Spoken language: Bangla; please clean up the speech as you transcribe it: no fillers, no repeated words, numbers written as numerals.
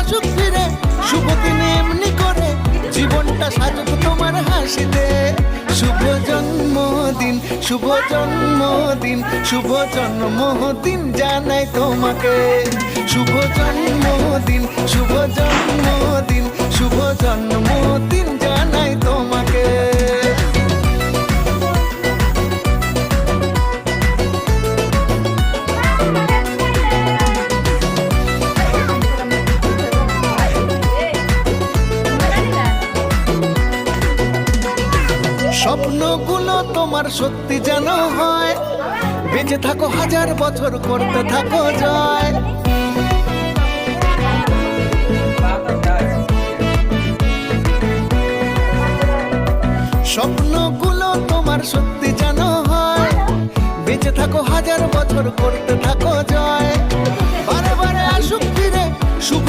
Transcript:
আসুক ফিরে, শুভ দিনে এমনি করে জীবনটা সাজুক তোমার হাসিতে। শুভ জন্মদিন, শুভ জন্মদিন, শুভ জন্মদিন জানাই তোমাকে। শুভ জন্মদিন, শুভ জন্মদিন, শুভ জন্মদিন জানাই তোমাকে। স্বপ্নগুলো তোমার সত্যি যেন হয়, বেঁচে থাকো হাজার বছর, করতে থাকো জয়। স্বপ্নগুলো তোমার সত্যি যেন হয়, বেঁচে থাকো হাজার বছর, করতে থাকো জয়। বারে বারে আসুক ফিরে শুভ